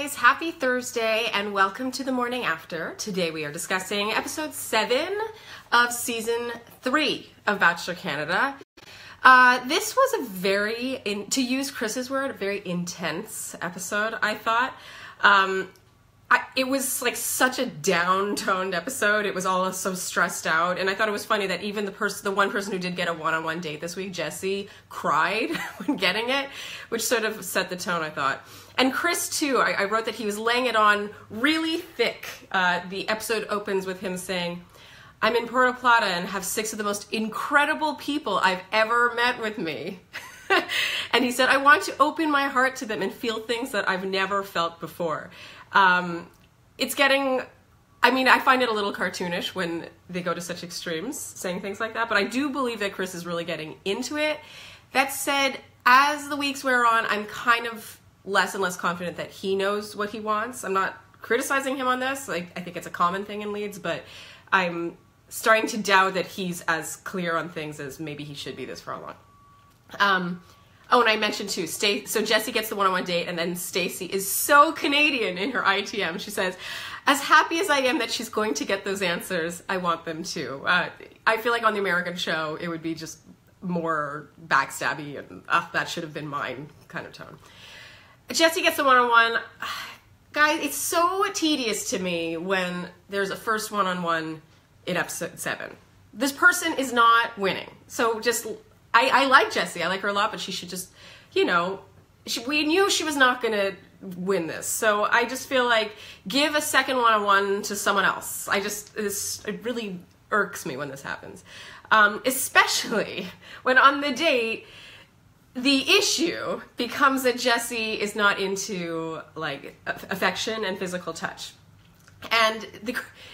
guys, happy Thursday and welcome to the morning after. Today we are discussing episode 7 of season 3 of Bachelor Canada. This was a very, to use Chris's word, a very intense episode, I thought. It was like such a down-toned episode. It was all so stressed out, and I thought it was funny that even the one person who did get a one-on-one date this week, Jesse, cried when getting it, which sort of set the tone, I thought. And Chris, too, I wrote that he was laying it on really thick. The episode opens with him saying, "I'm in Puerto Plata and have 6 of the most incredible people I've ever met with me." And he said, "I want to open my heart to them and feel things that I've never felt before." It's getting, I find it a little cartoonish when they go to such extremes saying things like that, but I do believe that Chris is really getting into it. That said, as the weeks wear on, I'm kind of less and less confident that he knows what he wants. I'm not criticizing him on this. I think it's a common thing in leads, but I'm starting to doubt that he's as clear on things as maybe he should be this far along. Oh, and I mentioned too, so Jessie gets the one-on-one date, and then Stacey is so Canadian in her ITM. She says, "As happy as I am that she's going to get those answers, I want them too." I feel like on the American show, it would be just more backstabby and that should have been mine kind of tone. Jessie gets the one-on-one. Guys, it's so tedious to me when there's a first one-on-one in episode 7. This person is not winning. So just, I like Jessie. I like her a lot, but she should just, we knew she was not going to win this. So I just feel like give a second one-on-one to someone else. It really irks me when this happens. Especially when on the date, the issue becomes that Jessie is not into affection and physical touch. And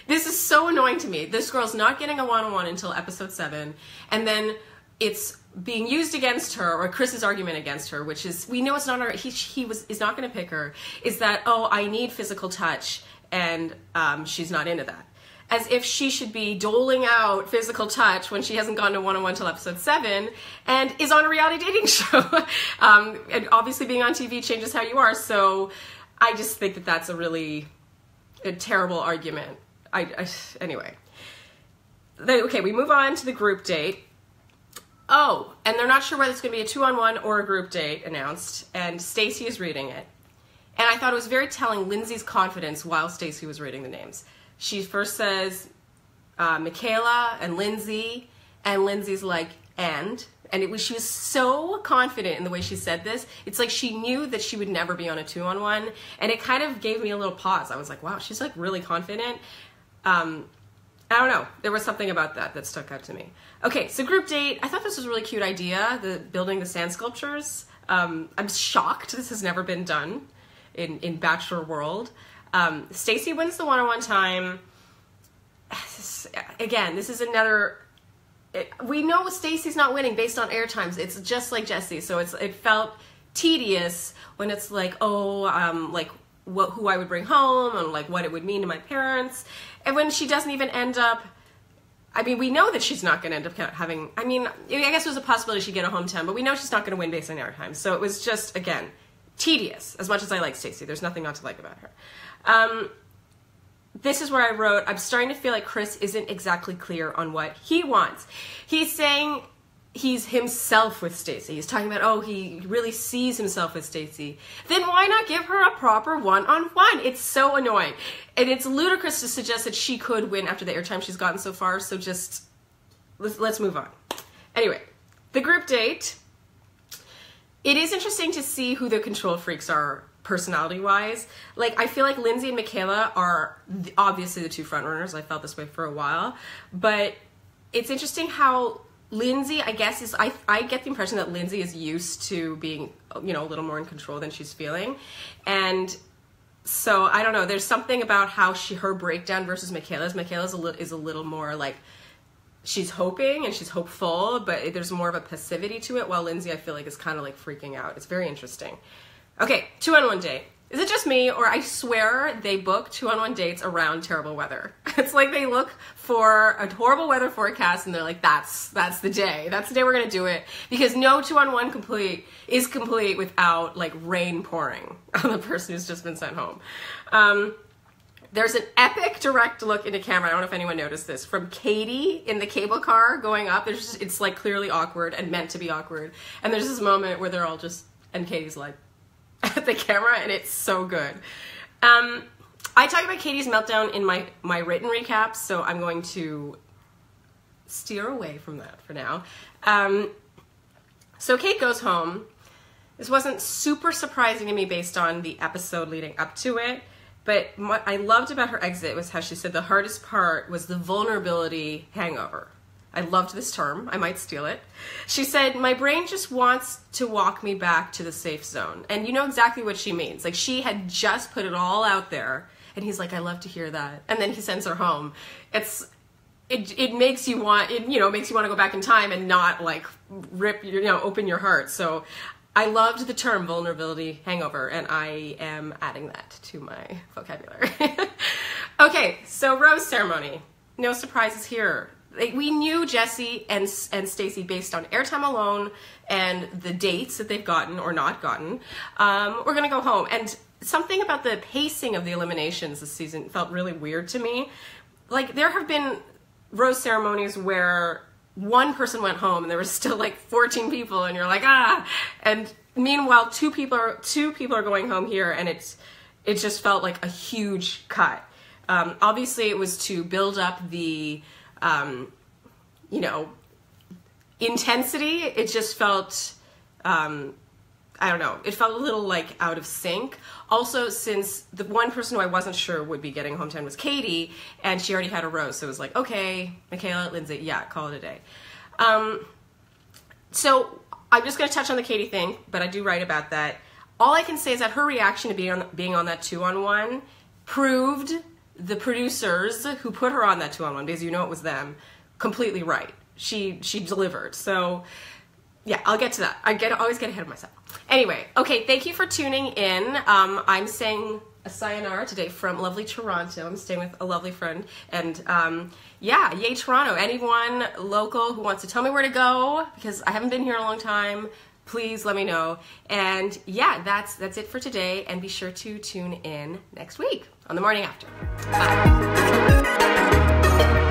this is so annoying to me. This girl's not getting a one-on-one until episode 7, and then it's being used against her, or Chris's argument against her, which is, we know it's not her, is not going to pick her, is that, oh, I need physical touch, and she's not into that. As if she should be doling out physical touch when she hasn't gone to one-on-one till episode 7 and is on a reality dating show. And obviously being on TV changes how you are, so I just think that that's a terrible argument. Anyway. Okay, we move on to the group date. Oh, and they're not sure whether it's going to be a 2-on-1 or a group date announced, and Stacey is reading it. And I thought it was very telling Lindsay's confidence while Stacey was reading the names. She first says Michaela and Lindsay's like, and she was so confident in the way she said this. It's like she knew that she would never be on a 2-on-1, and it kind of gave me a little pause. I was like, wow, she's like really confident. I don't know. There was something about that stuck out to me. Okay, so group date. I thought this was a really cute idea, building the sand sculptures. I'm shocked this has never been done in Bachelor world. Stacey wins the one-on-one time. Again, this is another... we know Stacey's not winning based on air times. It's just like Jessie, so it felt tedious when it's like, who I would bring home and what it would mean to my parents. And when she doesn't even end up... we know that she's not going to end up having... I guess there's a possibility she'd get a hometown, but we know she's not going to win based on air time. So it was just, again, tedious. As much as I like Stacey, there's nothing not to like about her. This is where I wrote, I'm starting to feel like Chris isn't exactly clear on what he wants. He's saying he's himself with Stacey. He's talking about, oh, he really sees himself with Stacey. Then why not give her a proper one-on-one? It's so annoying. And it's ludicrous to suggest that she could win after the airtime she's gotten so far, so just, let's move on. Anyway, the group date. It is interesting to see who the control freaks are personality-wise. I feel like Lindsay and Michaela are obviously the 2 frontrunners. I felt this way for a while. But it's interesting how Lindsay, I guess, I get the impression that Lindsay is used to being, a little more in control than she's feeling. And so, I don't know, there's something about how her breakdown versus Michaela's. Michaela's is a little more she's hoping and she's hopeful, but there's more of a passivity to it, while Lindsay, I feel like, is kind of freaking out. It's very interesting. Okay, 2-on-1 date. Is it just me, or I swear they book 2-on-1 dates around terrible weather? It's like they look for a horrible weather forecast and they're like, that's the day. That's the day we're going to do it. Because no 2-on-1 is complete without like rain pouring on the person who's just been sent home. There's an epic direct look into camera. I don't know if anyone noticed this, from Katie in the cable car going up. It's like clearly awkward and meant to be awkward. And there's this moment where they're all just, and Katie's like at the camera, and it's so good. I talk about Katie's meltdown in my written recaps, so I'm going to steer away from that for now. So Kate goes home. This wasn't super surprising to me based on the episode leading up to it. But what I loved about her exit was how she said the hardest part was the vulnerability hangover. I loved this term. I might steal it. She said, my brain just wants to walk me back to the safe zone. And you know exactly what she means. Like, she had just put it all out there. And he's like, I love to hear that. And then he sends her home. It makes you want, makes you want to go back in time and not like open your heart. So I loved the term vulnerability hangover, and I am adding that to my vocabulary. Okay, so rose ceremony. No surprises here. We knew Jesse and Stacey based on airtime alone and the dates that they've gotten or not gotten. We're gonna go home. And something about the pacing of the eliminations this season felt really weird to me. Like, there have been rose ceremonies where one person went home and there was still like 14 people, and you're like, ah. And meanwhile, two people are going home here, and it just felt like a huge cut. Obviously, it was to build up the intensity. It just felt, I don't know, it felt a little like out of sync. Also, since the one person who I wasn't sure would be getting home 10 was Katie, and she already had a rose, so it was like, okay, Michaela, Lindsay, yeah, call it a day. So I'm just going to touch on the Katie thing, but I do write about that. All I can say is that her reaction to being on that 2-on-1 proved the producers who put her on that 2-on-1, because it was them, completely right. She delivered. So yeah, I'll get to that. I always get ahead of myself. Anyway, okay, thank you for tuning in. I'm saying a sayonara today from lovely Toronto. I'm staying with a lovely friend. And yeah, yay Toronto. Anyone local who wants to tell me where to go, because I haven't been here in a long time, please let me know. And yeah, that's it for today. And be sure to tune in next week on The Morning After. Bye.